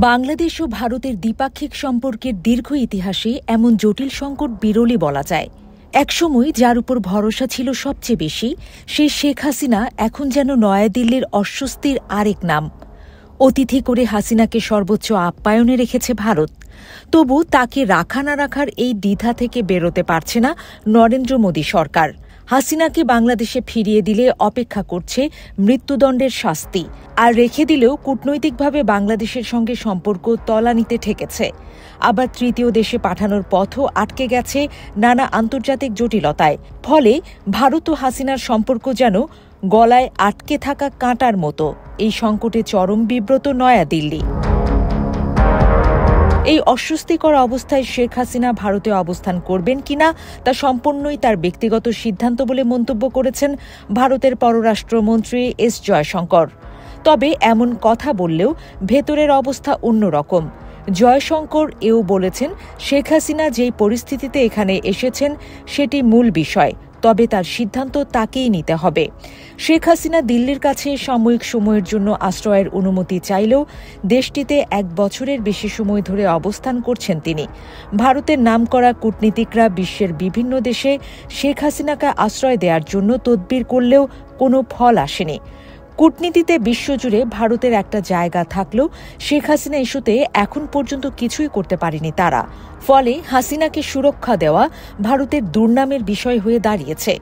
বাংলাদেশ ও ভারতের দ্বিপাক্ষিক সম্পর্কের দীর্ঘ ইতিহাসে এমন জটিল সংকট বিরলই বলা যায়। একসময় যার উপর ভরসা ছিল সবচেয়ে বেশি, সেই শেখ হাসিনা এখন যেন নয়াদিল্লির অস্বস্তির আরেক নাম। অতিথি করে হাসিনাকে সর্বোচ্চ আপ্যায়নে রেখেছে ভারত। তবু তাকে রাখা না রাখার এই দ্বিধা থেকে বেরোতে পারছে না নরেন্দ্র মোদী সরকার। হাসিনাকে বাংলাদেশে ফিরিয়ে দিলে অপেক্ষা করছে মৃত্যুদণ্ডের শাস্তি, আর রেখে দিলেও কূটনৈতিকভাবে বাংলাদেশের সঙ্গে সম্পর্ক তলানিতে ঠেকেছে। আবার তৃতীয় দেশে পাঠানোর পথও আটকে গেছে নানা আন্তর্জাতিক জটিলতায়। ফলে ভারত ও হাসিনার সম্পর্ক যেন গলায় আটকে থাকা কাঁটার মতো। এই সংকটে চরম বিব্রত নয়াদিল্লি। এই অস্বস্তিকর অবস্থায় শেখ হাসিনা ভারতে অবস্থান করবেন কিনা তা সম্পূর্ণই তার ব্যক্তিগত সিদ্ধান্ত বলে মন্তব্য করেছেন ভারতের পররাষ্ট্রমন্ত্রী এস জয়শঙ্কর। তবে এমন কথা বললেও ভেতরের অবস্থা অন্যরকম। জয়শঙ্কর এও বলেছেন, শেখ হাসিনা যেই পরিস্থিতিতে এখানে এসেছেন সেটি মূল বিষয়, তবে তার সিদ্ধান্ত তাকেই নিতে হবে। শেখ হাসিনা দিল্লির কাছে সাময়িক সময়ের জন্য আশ্রয়ের অনুমতি চাইলেও দেশটিতে 1 বছরের বেশি সময় ধরে অবস্থান করছেন তিনি। ভারতের নামকরা কূটনীতিকরা বিশ্বের বিভিন্ন দেশে শেখ হাসিনাকে আশ্রয় দেওয়ার জন্য তদবির করলেও কোনো ফল আসেনি। কূটনীতিতে বিশ্বজুড়ে ভারতের একটা জায়গা থাকলেও শেখ হাসিনা ইস্যুতে এখন পর্যন্ত কিছুই করতে পারেনি তারা। ফলে হাসিনাকে সুরক্ষা দেওয়া ভারতের দুর্নামের বিষয় হয়ে দাঁড়িয়েছে।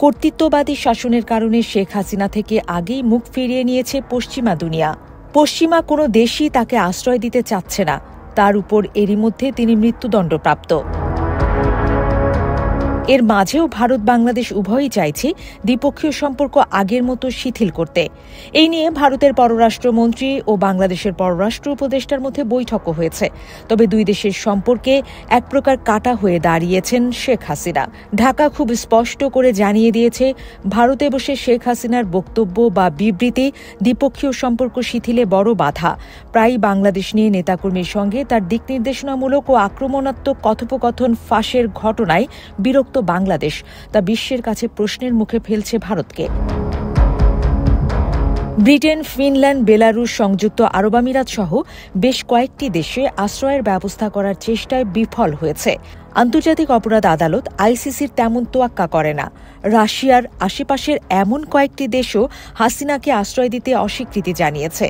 কর্তৃত্ববাদী শাসনের কারণে শেখ হাসিনা থেকে আগেই মুখ ফিরিয়ে নিয়েছে পশ্চিমা দুনিয়া। পশ্চিমা কোনো দেশই তাকে আশ্রয় দিতে চাচ্ছে না। তার উপর এরই মধ্যে তিনি মৃত্যুদণ্ডপ্রাপ্ত। এর মাঝেও ভারত বাংলাদেশ উভয়ই চাইছে দ্বিপক্ষীয় সম্পর্ক আগের মতো শিথিল করতে। এই নিয়ে ভারতের পররাষ্ট্রমন্ত্রী ও বাংলাদেশের পররাষ্ট্র উপদেষ্টার মধ্যে বৈঠকও হয়েছে। তবে দুই দেশের সম্পর্কে এক প্রকার কাটা হয়ে দাঁড়িয়েছেন শেখ হাসিনা। ঢাকা খুব স্পষ্ট করে জানিয়ে দিয়েছে, ভারতে বসে শেখ হাসিনার বক্তব্য বা বিবৃতি দ্বিপক্ষীয় সম্পর্ক শিথিলে বড় বাধা। প্রায় বাংলাদেশ নিয়ে নেতাকর্মীর সঙ্গে তার দিক নির্দেশনামূলক ও আক্রমণাত্মক কথোপকথন ফাঁসের ঘটনায় বিরক্ত বাংলাদেশ, তা বিশ্বের কাছে প্রশ্নের মুখে ফেলছে ভারতকে। ব্রিটেন, ফিনল্যান্ড, বেলারুশ, সংযুক্ত আরব আমিরাত সহ বেশ কয়েকটি দেশে আশ্রয়ের ব্যবস্থা করার চেষ্টায় বিফল হয়েছে। আন্তর্জাতিক অপরাধ আদালত আইসিসির তেমন তোয়াক্কা করে না। রাশিয়ার আশেপাশের এমন কয়েকটি দেশও হাসিনাকে আশ্রয় দিতে অস্বীকৃতি জানিয়েছে।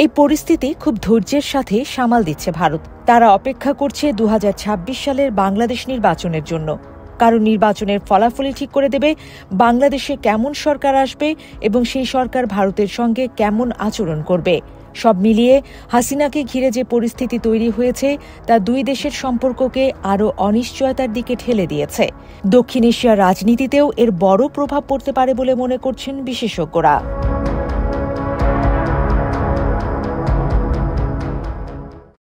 এই পরিস্থিতি খুব ধৈর্যের সাথে সামাল দিচ্ছে ভারত। তারা অপেক্ষা করছে 2026 সালের বাংলাদেশ নির্বাচনের জন্য। কারণ নির্বাচনের ফলাফলই ঠিক করে দেবে বাংলাদেশে কেমন সরকার আসবে এবং সেই সরকার ভারতের সঙ্গে কেমন আচরণ করবে। সব মিলিয়ে হাসিনাকে ঘিরে যে পরিস্থিতি তৈরি হয়েছে তা দুই দেশের সম্পর্ককে আরও অনিশ্চয়তার দিকে ঠেলে দিয়েছে। দক্ষিণ এশিয়ার রাজনীতিতেও এর বড় প্রভাব পড়তে পারে বলে মনে করছেন বিশেষজ্ঞরা।